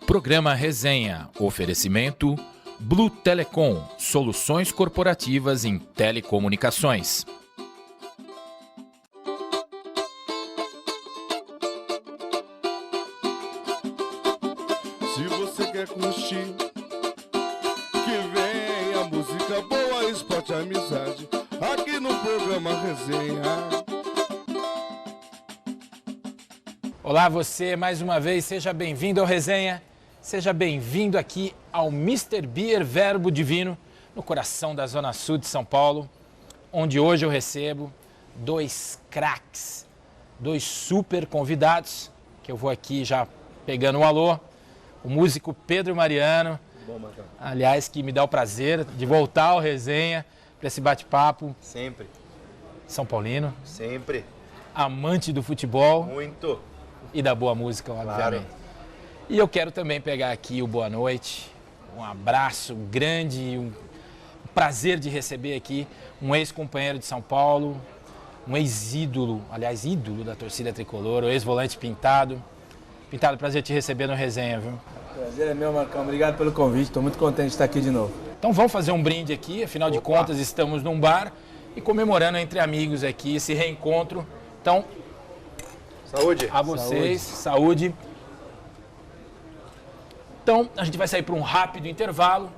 Programa Resenha. Oferecimento Blue Telecom. Soluções corporativas em telecomunicações. Se você quer curtir, que venha música boa, esporte, amizade, aqui no programa Resenha. Olá você, mais uma vez, seja bem-vindo ao Resenha, seja bem-vindo aqui ao Mr. Beer Verbo Divino, no coração da Zona Sul de São Paulo, onde hoje eu recebo dois craques, dois super convidados, que eu vou aqui já pegando um alô, o músico Pedro Mariano, aliás, que me dá o prazer de voltar ao Resenha para esse bate-papo. Sempre. São Paulino. Sempre. Amante do futebol. Muito. E da boa música, obviamente. Claro. E eu quero também pegar aqui o boa noite, um abraço grande, um prazer de receber aqui um ex-companheiro de São Paulo, um ex-ídolo, aliás, ídolo da torcida tricolor, o ex-volante Pintado. Pintado, prazer te receber no Resenha, viu? Prazer é meu, Marcão. Obrigado pelo convite. Estou muito contente de estar aqui de novo. Então vamos fazer um brinde aqui, afinal de contas estamos num bar e comemorando entre amigos aqui esse reencontro. Então, saúde. A vocês, saúde. Então, a gente vai sair para um rápido intervalo,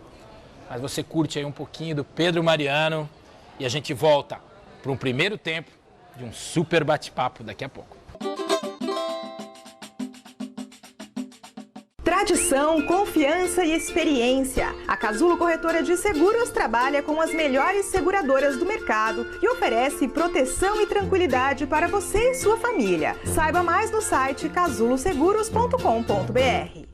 mas você curte aí um pouquinho do Pedro Mariano e a gente volta para um primeiro tempo de um super bate-papo daqui a pouco. Tradição, confiança e experiência. A Casulo Corretora de Seguros trabalha com as melhores seguradoras do mercado e oferece proteção e tranquilidade para você e sua família. Saiba mais no site casuloseguros.com.br.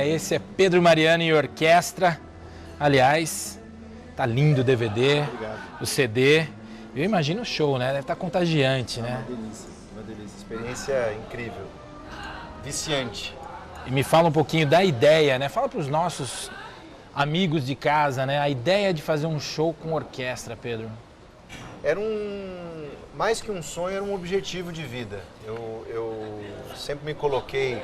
Esse é Pedro Mariano e orquestra. Aliás, tá lindo o DVD, o CD. Eu imagino o show, né? Deve estar contagiante, né? Uma delícia. Experiência incrível. Viciante. E me fala um pouquinho da ideia, né? Fala para os nossos amigos de casa, né? A ideia de fazer um show com orquestra, Pedro. Era mais que um sonho, era um objetivo de vida. Eu sempre me coloquei,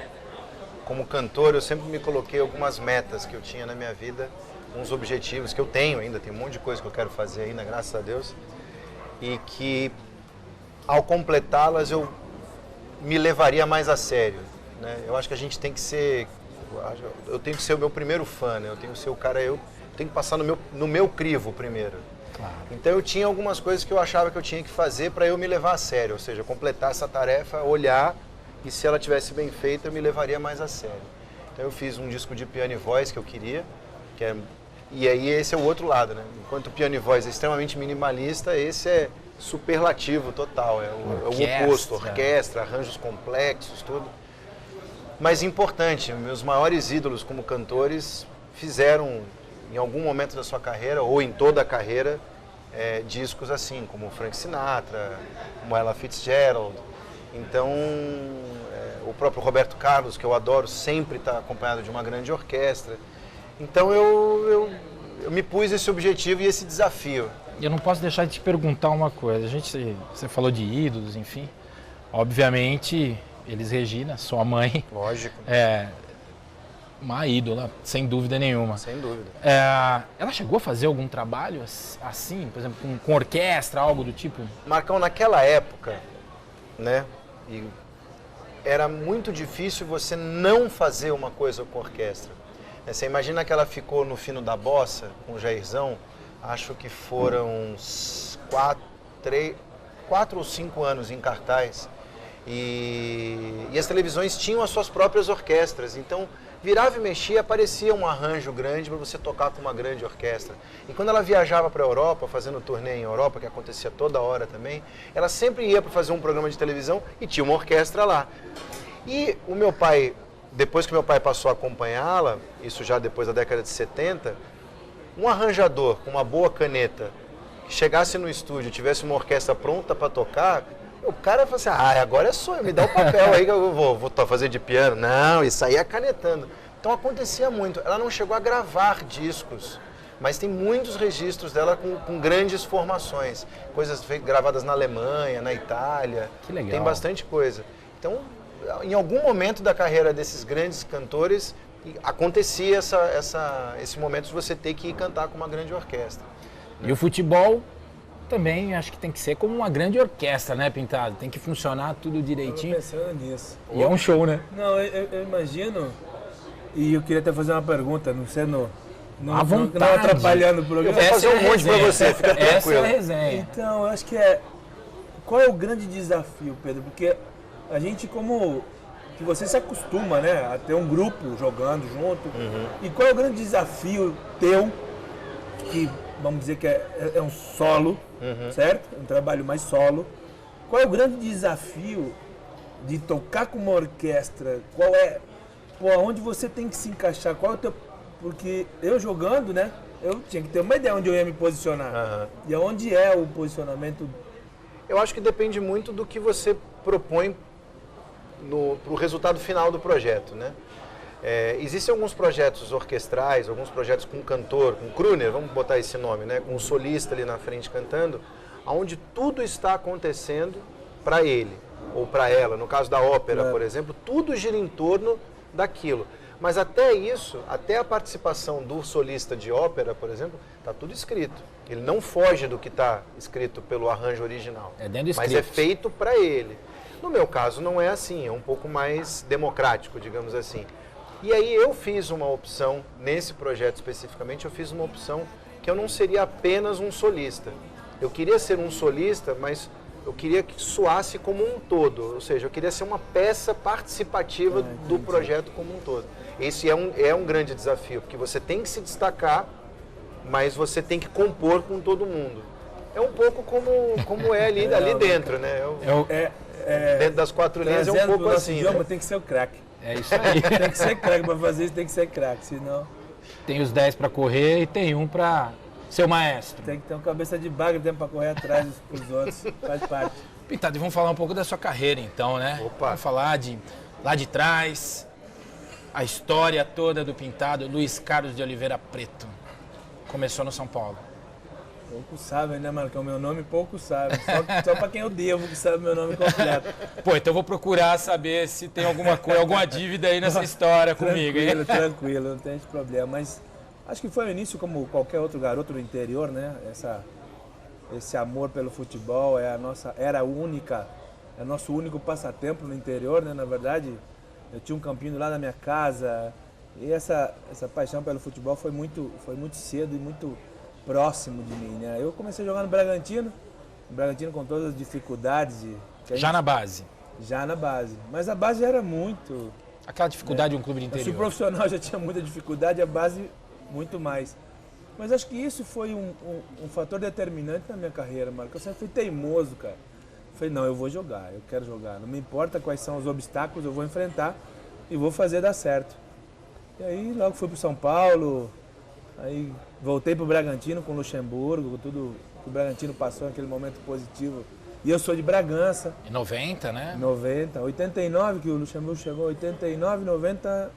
como cantor, eu sempre me coloquei algumas metas que eu tinha na minha vida, uns objetivos que eu tenho ainda, tem um monte de coisa que eu quero fazer ainda, graças a Deus, e que ao completá-las eu me levaria mais a sério, né? Eu acho que a gente tem que ser, eu tenho que ser o meu primeiro fã, né? Eu tenho que ser o cara, eu tenho que passar no meu crivo primeiro. Claro. Então eu tinha algumas coisas que eu achava que eu tinha que fazer para eu me levar a sério, ou seja, completar essa tarefa, olhar, e se ela tivesse bem feita eu me levaria mais a sério. Então eu fiz um disco de piano e voz que eu queria, e aí esse é o outro lado, né? Enquanto o piano e voz é extremamente minimalista, esse é superlativo total, é o oposto, orquestra, arranjos complexos, tudo. Mas importante, meus maiores ídolos como cantores fizeram em algum momento da sua carreira, ou em toda a carreira, discos assim, como Frank Sinatra, como Ella Fitzgerald. Então, o próprio Roberto Carlos, que eu adoro, sempre está acompanhado de uma grande orquestra. Então eu me pus esse objetivo e esse desafio. Eu não posso deixar de te perguntar uma coisa. Você falou de ídolos, enfim. Obviamente, Elis Regina, sua mãe. Lógico. É uma ídola, sem dúvida nenhuma. Sem dúvida. Ela chegou a fazer algum trabalho assim, por exemplo, com orquestra, algo do tipo? Marcão, naquela época, né? E era muito difícil você não fazer uma coisa com orquestra. Você imagina que ela ficou no Fino da Bossa, com o Jairzão, acho que foram uns 4 ou 5 anos em cartaz. E as televisões tinham as suas próprias orquestras, então virava e mexia, aparecia um arranjo grande para você tocar com uma grande orquestra. E quando ela viajava para a Europa, fazendo turnê em Europa, que acontecia toda hora também, ela sempre ia para fazer um programa de televisão e tinha uma orquestra lá. E o meu pai, depois que meu pai passou a acompanhá-la, isso já depois da década de 70, um arranjador com uma boa caneta, que chegasse no estúdio e tivesse uma orquestra pronta para tocar, o cara fala assim, agora é sonho, me dá o papel aí que eu vou fazer de piano. Não, isso aí é canetando. Então acontecia muito. Ela não chegou a gravar discos, mas tem muitos registros dela com grandes formações, coisas gravadas na Alemanha, na Itália. Que legal. Tem bastante coisa. Então, em algum momento da carreira desses grandes cantores, acontecia esse momento de você ter que ir cantar com uma grande orquestra. E o futebol também acho que tem que ser como uma grande orquestra, né, Pintado? Tem que funcionar tudo direitinho. Eu tô pensando nisso. E é um show, né? Não, eu imagino, e eu queria até fazer uma pergunta, não sendo... À vontade. Não atrapalhando o programa. Eu vou fazer um monte pra você, fica tranquilo. Essa é a resenha. Então, eu acho que qual é o grande desafio, Pedro? Porque a gente, que você se acostuma, né, a ter um grupo jogando junto. E qual é o grande desafio teu, que vamos dizer que é um solo, certo? Um trabalho mais solo. Qual é o grande desafio de tocar com uma orquestra? Qual é, onde você tem que se encaixar? Qual é o teu... Porque eu jogando, né, eu tinha que ter uma ideia onde eu ia me posicionar. E aonde é o posicionamento? Eu acho que depende muito do que você propõe para o resultado final do projeto, né? Existem alguns projetos orquestrais, alguns projetos com cantor, com crooner, vamos botar esse nome, né? Com um solista ali na frente cantando, onde tudo está acontecendo para ele ou para ela. No caso da ópera, por exemplo, tudo gira em torno daquilo. Mas até isso, até a participação do solista de ópera, por exemplo, está tudo escrito. Ele não foge do que está escrito pelo arranjo original. É dentro do mas script. é feito para ele. No meu caso não é assim, é um pouco mais democrático, digamos assim. E aí eu fiz uma opção, nesse projeto especificamente, eu fiz uma opção que eu não seria apenas um solista. Eu queria ser um solista, mas eu queria que soasse como um todo. Ou seja, eu queria ser uma peça participativa do projeto como um todo. Esse é um grande desafio, porque você tem que se destacar, mas você tem que compor com todo mundo. É um pouco como é ali dentro, né? Dentro das quatro linhas é um pouco assim. Idioma, né? tem que ser o craque. É isso aí. Tem que ser craque para fazer isso, tem que ser craque, senão Tem os 10 para correr e tem um para ser o maestro. tem que ter uma cabeça de bagre, tempo para correr atrás dos outros, faz parte. Pintado, e vamos falar um pouco da sua carreira então, né? Opa. Vamos falar lá de trás, a história toda do Pintado. Luiz Carlos de Oliveira Preto. Começou no São Paulo. Poucos sabem, né, Marcão? Meu nome poucos sabem. Só para quem eu devo que sabe meu nome completo. Pô, então eu vou procurar saber se tem alguma dívida aí nessa história comigo, hein? Tranquilo, não tem esse problema. Mas acho que foi o início como qualquer outro garoto do interior, né? Esse amor pelo futebol é nosso único passatempo no interior, né? Na verdade, eu tinha um campinho lá na minha casa e essa paixão pelo futebol foi muito cedo e muito próximo de mim, né? Eu comecei a jogar no Bragantino com todas as dificuldades. Já na base. Já na base. Mas a base já era muito... Aquela dificuldade de um clube de interior. Se o profissional já tinha muita dificuldade, a base muito mais. Mas acho que isso foi um fator determinante na minha carreira, Marco. Eu sempre fui teimoso, cara. Falei, não, eu vou jogar, eu quero jogar. Não me importa quais são os obstáculos, eu vou enfrentar e vou fazer dar certo. E aí logo fui para o São Paulo, aí voltei para o Bragantino com o Luxemburgo, tudo que o Bragantino passou naquele momento positivo. E eu sou de Bragança. Em 90, né? 90, 89 que o Luxemburgo chegou, 89, 90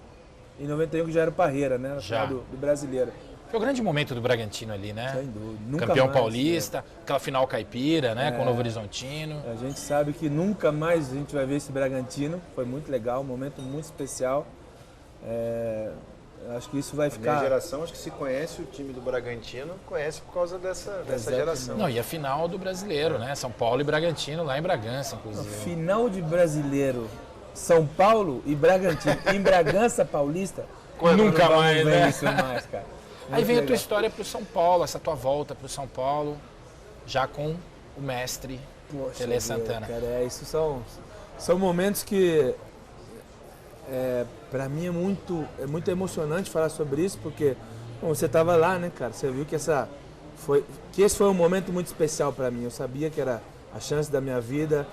e 91 que já era o Parreira, né? Na final do Brasileiro. Foi o grande momento do Bragantino ali, né? Sem dúvida. Nunca Campeão mais, paulista, aquela final caipira, né? Com o Novo Horizontino. A gente sabe que nunca mais a gente vai ver esse Bragantino. Foi muito legal, um momento muito especial. Acho que isso vai ficar... Minha geração, acho que se conhece o time do Bragantino, conhece por causa dessa geração. Não, e a final do Brasileiro, né? São Paulo e Bragantino, lá em Bragança, inclusive. Final de Brasileiro, São Paulo e Bragantino, em Bragança Paulista. Nunca mais, né? Isso mais, cara. Aí vem a tua história pro São Paulo, essa tua volta pro São Paulo, já com o mestre Tele Santana. Cara, isso são momentos que para mim é muito emocionante falar sobre isso, porque bom, você estava lá, né, cara? Você viu que esse foi um momento muito especial para mim. Eu sabia que era a chance da minha vida,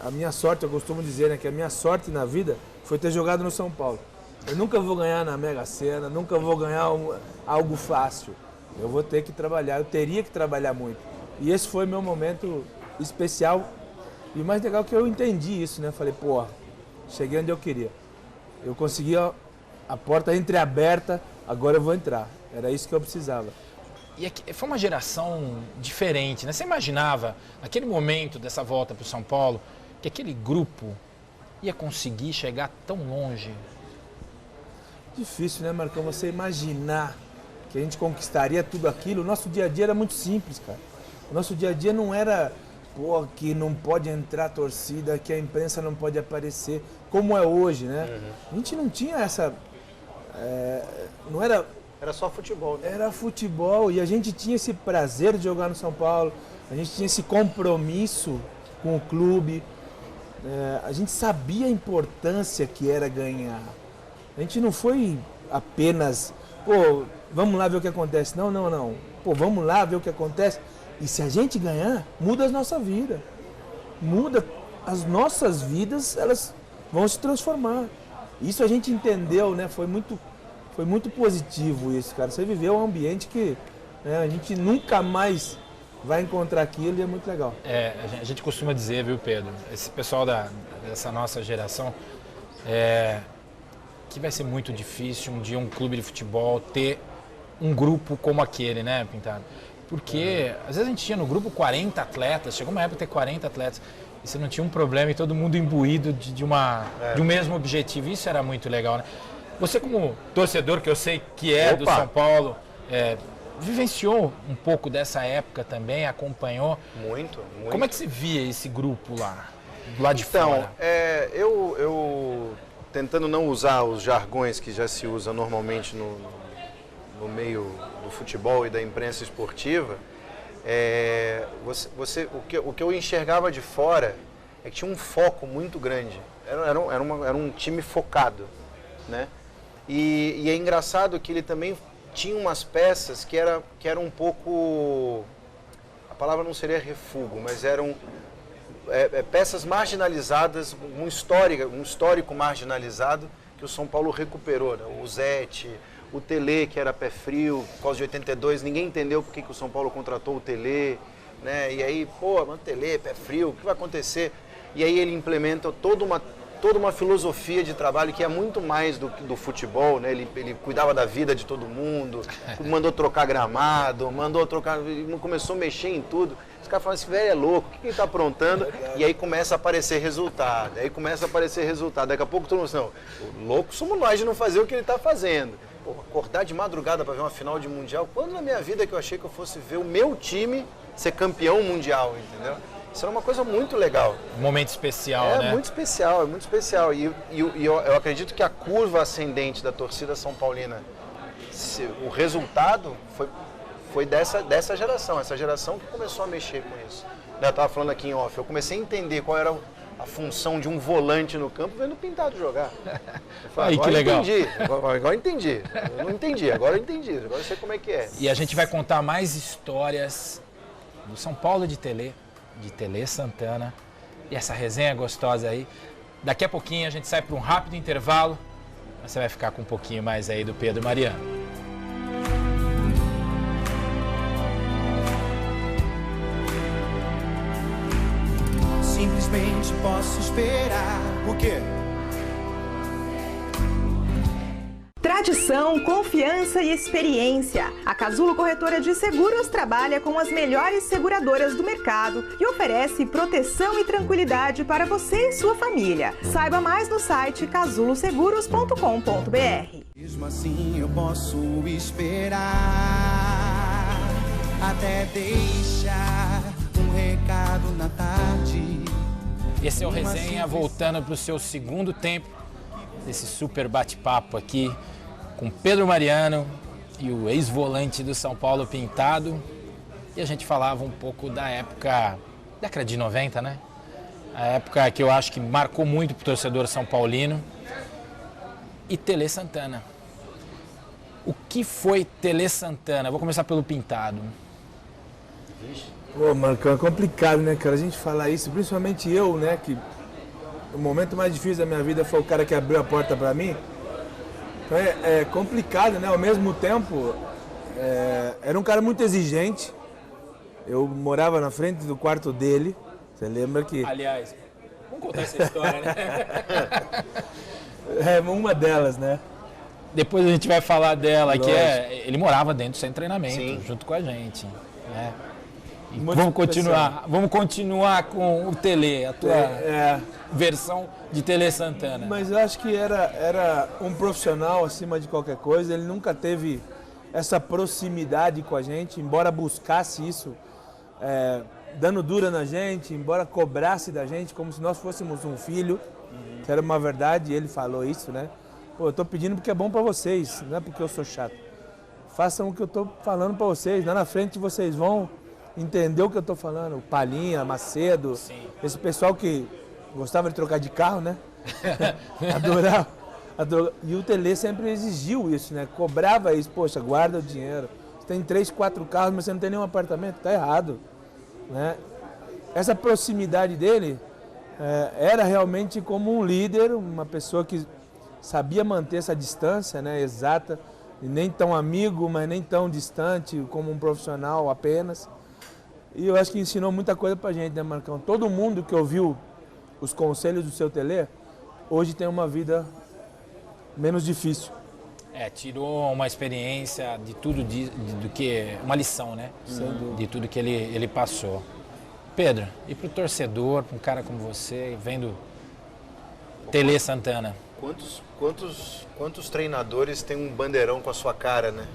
a minha sorte. Eu costumo dizer, né, que a minha sorte na vida foi ter jogado no São Paulo. Eu nunca vou ganhar na Mega Sena, nunca vou ganhar algo fácil. Eu vou ter que trabalhar, eu teria que trabalhar muito. E esse foi meu momento especial. E o mais legal é que eu entendi isso, né? Falei, pô, cheguei onde eu queria. Eu consegui a porta entreaberta agora eu vou entrar. Era isso que eu precisava. E foi uma geração diferente, né? Você imaginava, naquele momento dessa volta para o São Paulo, que aquele grupo ia conseguir chegar tão longe? Difícil, né, Marcão? Você imaginar que a gente conquistaria tudo aquilo. O nosso dia a dia era muito simples, cara. O nosso dia a dia não era, pô, que não pode entrar torcida, que a imprensa não pode aparecer, como é hoje, né? A gente não tinha essa... não era... Era só futebol, né? Era futebol e a gente tinha esse prazer de jogar no São Paulo, a gente tinha esse compromisso com o clube, a gente sabia a importância que era ganhar. A gente não foi apenas, pô, vamos lá ver o que acontece. Não. Pô, vamos lá ver o que acontece. E se a gente ganhar, muda a nossa vida. Muda as nossas vidas, elas vão se transformar. Isso a gente entendeu, né? Foi muito positivo isso, cara. Você viveu um ambiente que, né, a gente nunca mais vai encontrar aquilo e é muito legal. A gente costuma dizer, viu, Pedro? Esse pessoal dessa nossa geração, que vai ser muito difícil um dia um clube de futebol ter um grupo como aquele, né, Pintado? Porque às vezes a gente tinha no grupo 40 atletas, chegou uma época de ter 40 atletas, e você não tinha um problema e todo mundo imbuído de um mesmo objetivo. Isso era muito legal, né? Você como torcedor, que eu sei que é do São Paulo, vivenciou um pouco dessa época também, acompanhou? Muito. Como é que você via esse grupo lá de fora? Eu tentando não usar os jargões que já se usa normalmente no meio do futebol e da imprensa esportiva, o que eu enxergava de fora é que tinha um foco muito grande. Era um time focado, né? E é engraçado que ele também tinha umas peças que eram um pouco, a palavra não seria refúgio, mas eram peças marginalizadas, um histórico marginalizado que o São Paulo recuperou, né? O Zete, o Tele, que era pé frio, por causa de 82, ninguém entendeu por que o São Paulo contratou o Tele, né? E aí, o Tele, pé frio, o que vai acontecer? E aí ele implementa toda uma filosofia de trabalho que é muito mais do futebol, né? Ele cuidava da vida de todo mundo, mandou trocar gramado, começou a mexer em tudo. Os caras falam assim, velho, é louco, o que ele está aprontando? E aí começa a aparecer resultado, Daqui a pouco todo mundo diz, não, louco somos nós de não fazer o que ele está fazendo. Pô, acordar de madrugada para ver uma final de Mundial, quando na minha vida que eu achei que eu fosse ver o meu time ser campeão mundial, entendeu? Isso era uma coisa muito legal. Um momento especial, né? É muito especial. E eu acredito que a curva ascendente da torcida São Paulina, o resultado foi dessa geração. Essa geração que começou a mexer com isso. Eu estava falando aqui em off, eu comecei a entender qual era a função de um volante no campo vendo o Pintado jogar. Aí, que legal. Agora entendi. Eu não entendi, agora eu entendi. Agora eu sei como é que é. E a gente vai contar mais histórias do São Paulo de Tele Santana, e essa resenha gostosa aí. Daqui a pouquinho a gente sai para um rápido intervalo, mas você vai ficar com um pouquinho mais aí do Pedro Mariano. Simplesmente posso esperar. O quê? Tradição, confiança e experiência. A Casulo Corretora de Seguros trabalha com as melhores seguradoras do mercado e oferece proteção e tranquilidade para você e sua família. Saiba mais no site casuloseguros.com.br. Mesmo assim eu posso esperar até deixar um recado na tarde. Esse é o Resenha voltando para o seu segundo tempo desse super bate-papo aqui com Pedro Mariano e o ex-volante do São Paulo, Pintado. E a gente falava um pouco da década de 90, né? A época que eu acho que marcou muito para o torcedor são paulino. E Tele Santana. O que foi Tele Santana? Vou começar pelo Pintado. Pô, Marcão, é complicado, né, cara? A gente falar isso, principalmente eu, né, que o momento mais difícil da minha vida foi o cara que abriu a porta pra mim. Então é complicado, né? Ao mesmo tempo, era um cara muito exigente. Eu morava na frente do quarto dele. Você lembra que... Aliás, vamos contar essa história, né? Uma delas, né? depois a gente vai falar dela, que ele morava dentro do centro de treinamento, Sim. junto com a gente. Né? E Muito vamos continuar com o Tele, a tua versão de Tele Santana. Mas eu acho que era um profissional acima de qualquer coisa. Ele nunca teve essa proximidade com a gente, embora buscasse isso, dando dura na gente, embora cobrasse da gente como se nós fôssemos um filho, que era uma verdade, e ele falou isso, né? Pô, eu tô pedindo porque é bom pra vocês, não é porque eu sou chato. Façam o que eu tô falando pra vocês, lá na frente vocês vão entender o que eu tô falando. O Palhinha, Macedo, esse pessoal que gostava de trocar de carro, né? Adorava. E o Tele sempre exigiu isso, né? Cobrava isso, poxa, guarda o dinheiro. Você tem 3, 4 carros, mas você não tem nenhum apartamento, tá errado. Né? Essa proximidade dele era realmente como um líder, uma pessoa que sabia manter essa distância, né, exata, e nem tão amigo, mas nem tão distante como um profissional apenas. E eu acho que ensinou muita coisa pra gente, né, Marcão? Todo mundo que ouviu os conselhos do seu Tele, hoje tem uma vida menos difícil. Tirou uma experiência de tudo, do que uma lição, né? De tudo que ele passou. Pedro, e pro torcedor, para um cara como você, vendo Tele Santana? Quantos treinadores têm um bandeirão com a sua cara, né?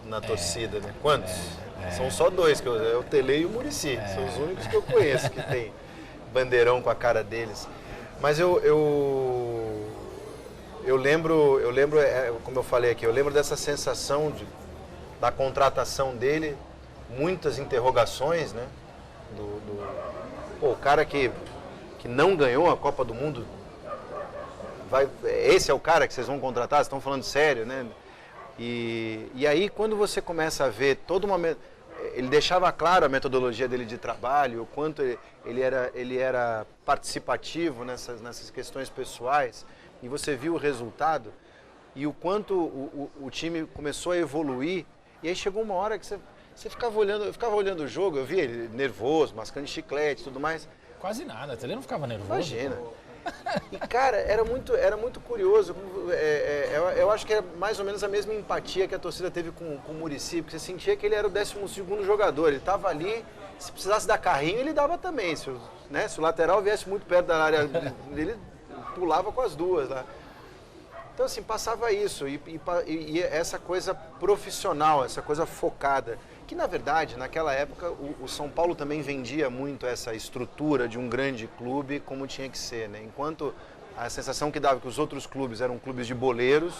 Na torcida, né? Quantos? São só 2, é o Tele e o Muricy. São os únicos que eu conheço que tem bandeirão com a cara deles. Mas eu lembro, como eu falei aqui, eu lembro dessa sensação da contratação dele, muitas interrogações, né? O cara que não ganhou a Copa do Mundo, esse é o cara que vocês vão contratar? Vocês estão falando sério, né? E aí, quando você começa a ver ele deixava claro a metodologia dele de trabalho, o quanto ele era participativo nessas questões pessoais, e você viu o resultado, e o quanto o time começou a evoluir, e aí chegou uma hora que você ficava olhando, eu ficava olhando o jogo, eu via ele nervoso, mascando chiclete e tudo mais. Quase nada, o Tele não ficava nervoso. Imagina. E, cara, era muito curioso. Eu acho que era mais ou menos a mesma empatia que a torcida teve com o Muricy, porque você sentia que ele era o 12º jogador. Ele estava ali, se precisasse dar carrinho, ele dava também. Se o lateral viesse muito perto da área dele, pulava com as duas lá. Então, assim, passava isso. E essa coisa profissional, essa coisa focada. Que, na verdade, naquela época, o São Paulo também vendia muito essa estrutura de um grande clube como tinha que ser, né? Enquanto a sensação que dava que os outros clubes eram clubes de boleiros,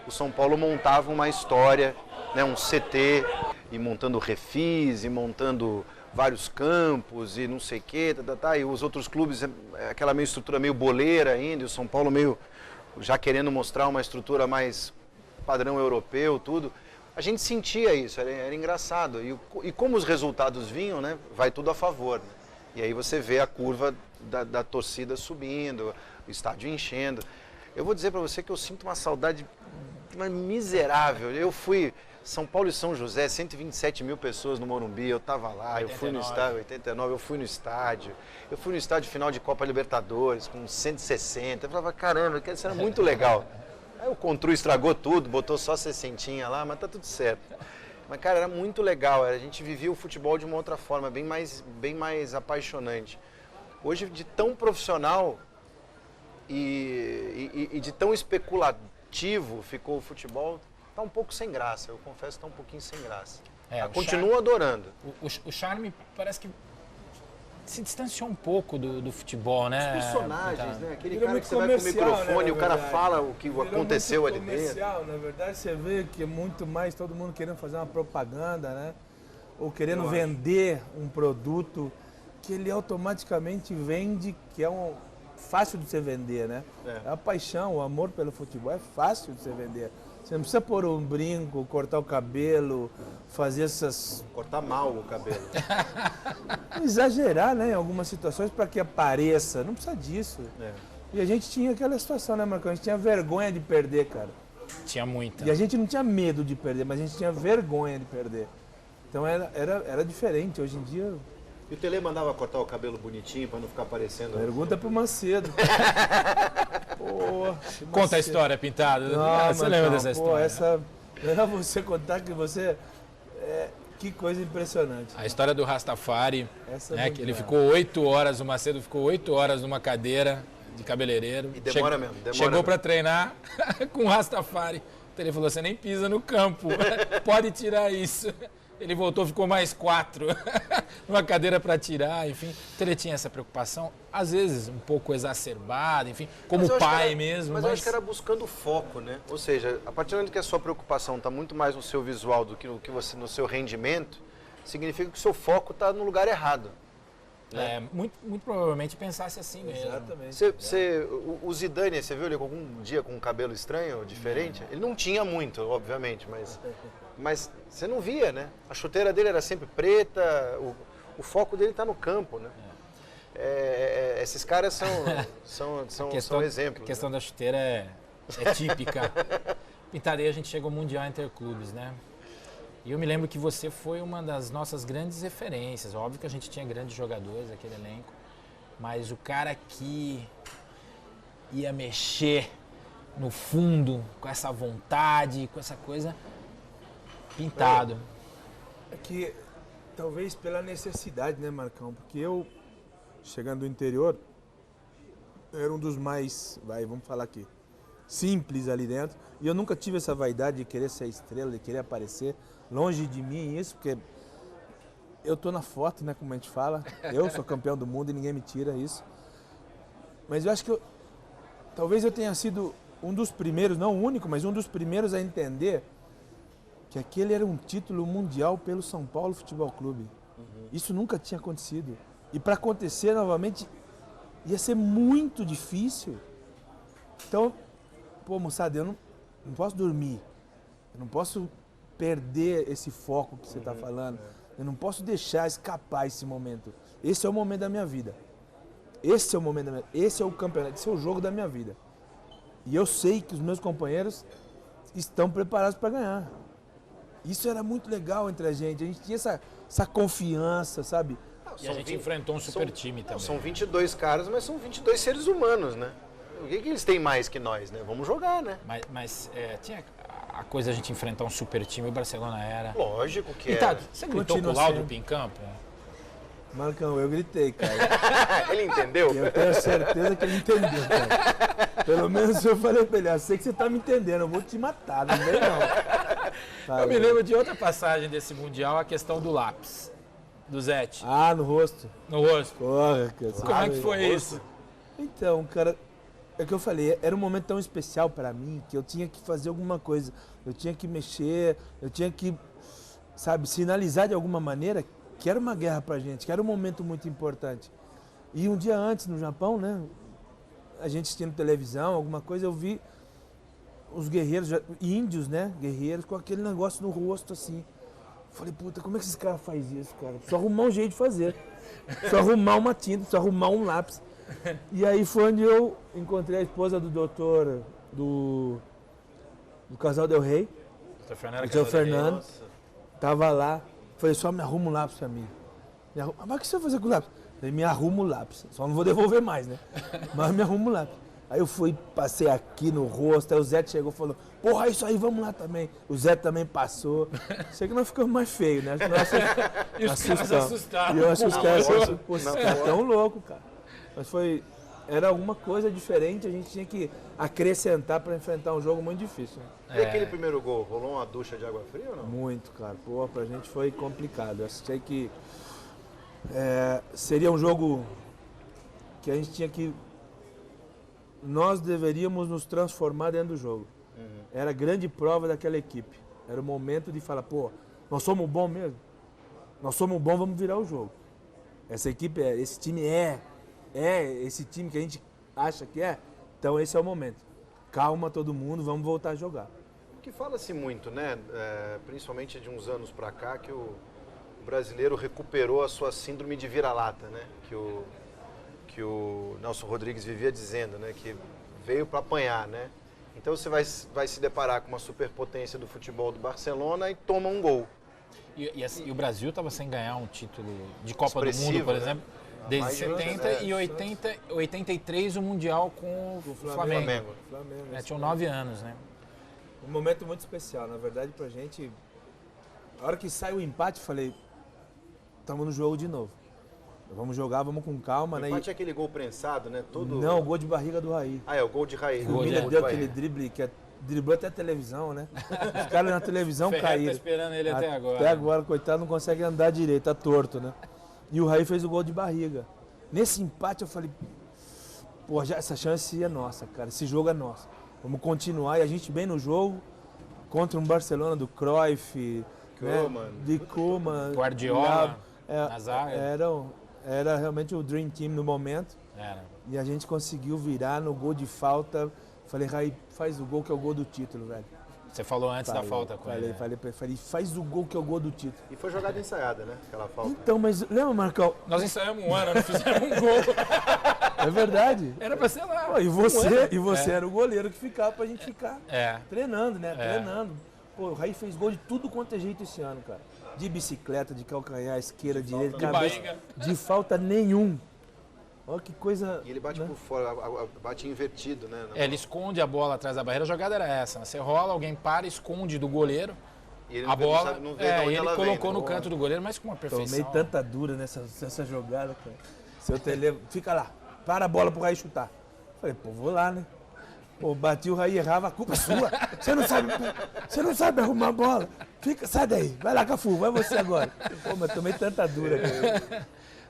o São Paulo montava uma história, né? Um CT, e montando refis, e montando vários campos, e não sei o quê, e os outros clubes, aquela meio estrutura meio boleira ainda, e o São Paulo meio já querendo mostrar uma estrutura mais padrão europeu, tudo. A gente sentia isso, era engraçado. E como os resultados vinham, né, vai tudo a favor. Né? E aí você vê a curva da torcida subindo, o estádio enchendo. Eu vou dizer para você que eu sinto uma saudade miserável. Eu fui São Paulo e São José, 127 mil pessoas no Morumbi, eu estava lá, 89. Eu fui no estádio, 89, eu fui no estádio. Eu fui no estádio final de Copa Libertadores, com 160. Eu falava, caramba, isso era muito legal. Aí o Contru estragou tudo, botou só 60 lá, mas tá tudo certo. Mas, cara, era muito legal, a gente vivia o futebol de uma outra forma, bem mais apaixonante. Hoje, de tão profissional e de tão especulativo ficou o futebol, tá um pouco sem graça, eu confesso que tá um pouquinho sem graça. Continuo adorando. O charme parece que se distanciou um pouco do futebol, né? Os personagens, né? Aquele cara que você vai com o microfone, né, o cara fala o que aconteceu ali dentro. Na verdade, você vê que é muito mais todo mundo querendo fazer uma propaganda, né? Ou querendo vender um produto que ele automaticamente vende, que é fácil de você vender, né? É a paixão, o amor pelo futebol é fácil de você vender. Você não precisa pôr um brinco, cortar o cabelo, fazer essas... Cortar mal o cabelo. Exagerar, né, em algumas situações para que apareça. Não precisa disso. E a gente tinha aquela situação, né, Marcão? A gente tinha vergonha de perder, cara. Tinha muita. E a gente não tinha medo de perder, mas a gente tinha vergonha de perder. Então era diferente. Hoje em dia... E o Tele mandava cortar o cabelo bonitinho para não ficar parecendo... Pergunta pro Macedo. Conta a história, Pintado. Você lembra dessa história? Essa... Era você contar que você... que coisa impressionante. A história do Rastafari, Essa né, que ele ficou 8 horas, o Macedo ficou 8 horas numa cadeira de cabeleireiro. E demora mesmo. Chegou para treinar com o Rastafari. Então ele falou, você nem pisa no campo, pode tirar isso. Ele voltou, ficou mais 4 numa cadeira para tirar, enfim. Então ele tinha essa preocupação, às vezes um pouco exacerbada, enfim, como pai mesmo. Mas eu acho que era buscando foco, né? Ou seja, a partir do momento que a sua preocupação está muito mais no seu visual do que no seu rendimento, significa que o seu foco está no lugar errado. Né? Muito provavelmente pensasse assim mesmo. Exatamente. O Zidane, você viu ele algum dia com um cabelo estranho, diferente? Ele não tinha muito, obviamente, mas você não via, né? A chuteira dele era sempre preta, o foco dele está no campo, né? Esses caras são exemplos. A questão né? da chuteira é típica. Pintaria, a gente chegou ao Mundial Interclubes, né? E eu me lembro que você foi uma das nossas grandes referências. Óbvio que a gente tinha grandes jogadores, aquele elenco. Mas o cara que ia mexer no fundo, com essa vontade, com essa coisa, Pintado. É que talvez pela necessidade, né, Marcão? Porque eu, chegando do interior, eu era um dos mais, vamos falar aqui, simples ali dentro. E eu nunca tive essa vaidade de querer ser estrela, de querer aparecer. Longe de mim isso, porque eu tô na foto, né, como a gente fala. Eu sou campeão do mundo e ninguém me tira isso. Mas eu acho que talvez eu tenha sido um dos primeiros, não o único, mas um dos primeiros a entender que aquele era um título mundial pelo São Paulo Futebol Clube. Isso nunca tinha acontecido. E para acontecer novamente ia ser muito difícil. Então, moçada, eu não posso dormir. Eu não posso perder esse foco que você está falando. Eu não posso deixar escapar esse momento. Esse é o momento da minha vida. Esse é o momento da minha vida. Esse é o campeonato, esse é o jogo da minha vida. E eu sei que os meus companheiros estão preparados para ganhar. Isso era muito legal entre a gente tinha essa confiança, sabe? E a gente enfrentou um super time também. São 22 caras, mas são 22 seres humanos, né? O que eles têm mais que nós, né? Vamos jogar, né? Mas tinha a coisa de a gente enfrentar um super time, o Barcelona era. Lógico que Pintado, é. você gritou com o Laudo em campo? Marcão, eu gritei, cara. Ele entendeu? Eu tenho certeza que ele entendeu, cara. Pelo menos eu falei pra ele, eu sei que você tá me entendendo, eu vou te matar, não vem não. Eu me lembro de outra passagem desse Mundial, a questão do lápis, do Zete. Ah, no rosto. No rosto. Porra, cara. Como é que foi isso? Então, cara, é o que eu falei, era um momento tão especial pra mim que eu tinha que fazer alguma coisa. Eu tinha que mexer, eu tinha que, sabe, sinalizar de alguma maneira que era uma guerra pra gente, que era um momento muito importante. E um dia antes, no Japão, né, a gente assistindo televisão, alguma coisa, eu vi os guerreiros, índios, né, guerreiros, com aquele negócio no rosto, assim. Falei, puta, como é que esses caras fazem isso, cara? Só arrumar um jeito de fazer. Só arrumar uma tinta, só arrumar um lápis. E aí foi onde eu encontrei a esposa do doutor, do Casal Del Rey, o seu Fernando. Tava lá. Falei, só me arruma um lápis pra mim. Mas o que você vai fazer com o lápis? Falei, me arruma o lápis. Só não vou devolver mais, né? Mas me arruma o lápis. Aí eu fui, passei aqui no rosto, aí o Zé chegou e falou, porra, isso aí, vamos lá também. O Zé também passou. Sei que nós ficamos mais feios, né? E os caras assustaram. E eu acho que os caras assustaram. Tão louco, cara. Mas era alguma coisa diferente, a gente tinha que acrescentar para enfrentar um jogo muito difícil. Né? E aquele primeiro gol, rolou uma ducha de água fria ou não? Muito, cara. Pô, pra gente foi complicado. Eu achei que seria um jogo que a gente tinha que... Nós deveríamos nos transformar dentro do jogo. Era a grande prova daquela equipe. Era o momento de falar, pô, nós somos bons mesmo? Nós somos bons, vamos virar o jogo. Essa equipe esse time é esse time que a gente acha que é. Então esse é o momento. Calma todo mundo, vamos voltar a jogar. Que fala-se muito, né? Principalmente de uns anos pra cá, que o brasileiro recuperou a sua síndrome de vira-lata, né? Que o Nelson Rodrigues vivia dizendo, né? Que veio para apanhar, né? Então você vai se deparar com uma superpotência do futebol do Barcelona e toma um gol. E o Brasil estava sem ganhar um título de Copa do Expressivo, Mundo, por né? exemplo, Desde Mais de 70 e 83 o Mundial com o Flamengo. Flamengo. Tinham 9 anos, né? Um momento muito especial, na verdade, pra gente. A hora que sai o empate, eu falei, estamos no jogo de novo. Vamos jogar, vamos com calma, né? Empate é aquele gol prensado, né? Todo... Não, o gol de barriga do Raí. Ah, é o gol de Raí. O Miller deu aquele drible que driblou até a televisão, né? Os caras na televisão caíram. Tá esperando ele até agora. Até agora, coitado, não consegue andar direito, tá torto, né? E o Raí fez o gol de barriga. Nesse empate eu falei, pô, já essa chance é nossa, cara. Esse jogo é nosso. Vamos continuar. E a gente bem no jogo, contra um Barcelona do Cruyff, Koeman, de Koeman, Guardiola, na zaga. Era realmente o Dream Team no momento. Era. E a gente conseguiu virar no gol de falta. Falei, Raí, faz o gol que é o gol do título, velho. Você falou antes da falta com ele. Falei, faz o gol que é o gol do título. E foi jogada ensaiada, né? Aquela falta. Então, mas lembra, Marcão? Nós ensaiamos um ano, não fizemos um gol. É verdade. Era pra ser lá. Pô, e você era o goleiro que ficava pra gente ficar treinando, né? Treinando. Pô, o Raí fez gol de tudo quanto é jeito esse ano, cara. De bicicleta, de calcanhar, esquerda, direita, cabeça. De falta nenhum. Olha que coisa. E ele bate por fora, bate invertido, né? Ele esconde a bola atrás da barreira. A jogada era essa, né? Você rola, alguém para, esconde do goleiro. E ele a bola. não vê de onde ele ela colocou vem, no canto do goleiro, mas com uma perfeição. Tomei tanta dura nessa jogada, cara. Seu tele, fica lá, para a bola pro Raí chutar. Falei, pô, vou lá, né? Pô, bati, o Raí errava, a culpa é sua. Você não sabe arrumar a bola. Sai daí, vai lá, Cafu, vai você agora. Pô, mas tomei tanta dura, cara.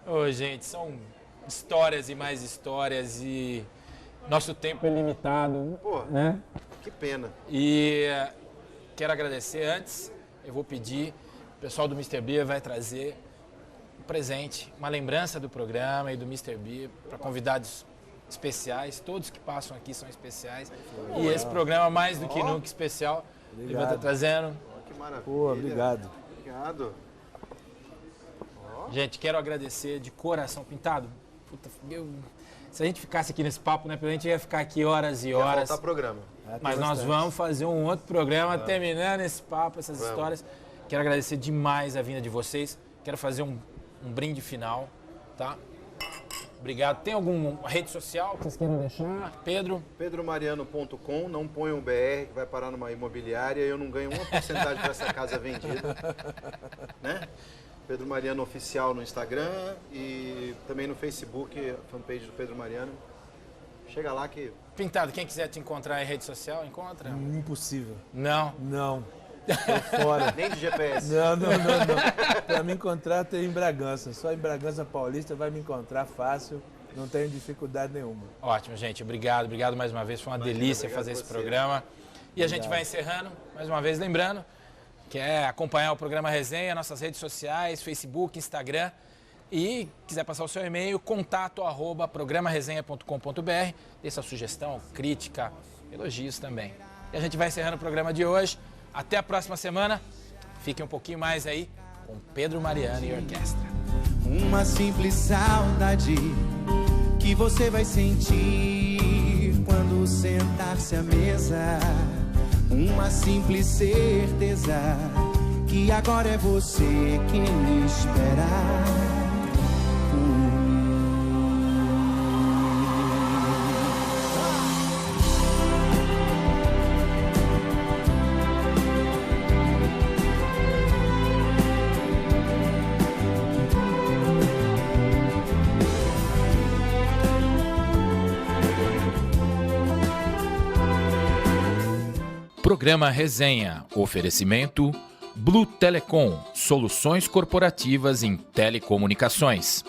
Ô, gente, são histórias e mais histórias e nosso tempo é limitado. Pô, né? Que pena. E quero agradecer antes, eu vou pedir, o pessoal do Mr. Beer vai trazer um presente, uma lembrança do programa e do Mr. Beer para convidados especiais, todos que passam aqui são especiais. E esse programa mais do que nunca especial, ele vai estar trazendo. Que maravilha. Pô, obrigado. Obrigado. Gente, quero agradecer de coração, Pintado. Puta, se a gente ficasse aqui nesse papo, né, a gente ia ficar aqui horas e horas. Ia faltar programa. Mas nós vamos fazer um outro programa terminando esse papo, essas histórias. Quero agradecer demais a vinda de vocês. Quero fazer um brinde final, tá? Obrigado. Tem alguma rede social que vocês queiram deixar? Pedro? pedromariano.com, não põe um BR que vai parar numa imobiliária e eu não ganho uma porcentagem para essa casa vendida. Né? Pedro Mariano Oficial no Instagram e também no Facebook, a fanpage do Pedro Mariano. Chega lá que... Pintado, quem quiser te encontrar em rede social, encontra? Impossível. Não? Não. Tô fora. Nem de GPS. Não. Para me encontrar, tem em Bragança. Só em Bragança Paulista vai me encontrar fácil. Não tenho dificuldade nenhuma. Ótimo, gente. Obrigado mais uma vez. Foi uma delícia fazer esse programa. E a gente vai encerrando, mais uma vez, lembrando que é acompanhar o programa Resenha, nossas redes sociais, Facebook, Instagram. E quiser passar o seu e-mail, contato@programaresenha.com.br. Dê sua sugestão, crítica, elogios também. E a gente vai encerrando o programa de hoje. Até a próxima semana. Fiquem um pouquinho mais aí com Pedro Mariano e Orquestra. Uma simples saudade que você vai sentir quando sentar-se à mesa. Uma simples certeza que agora é você quem espera por mim. Programa Resenha. Oferecimento Blue Telecom. Soluções corporativas em telecomunicações.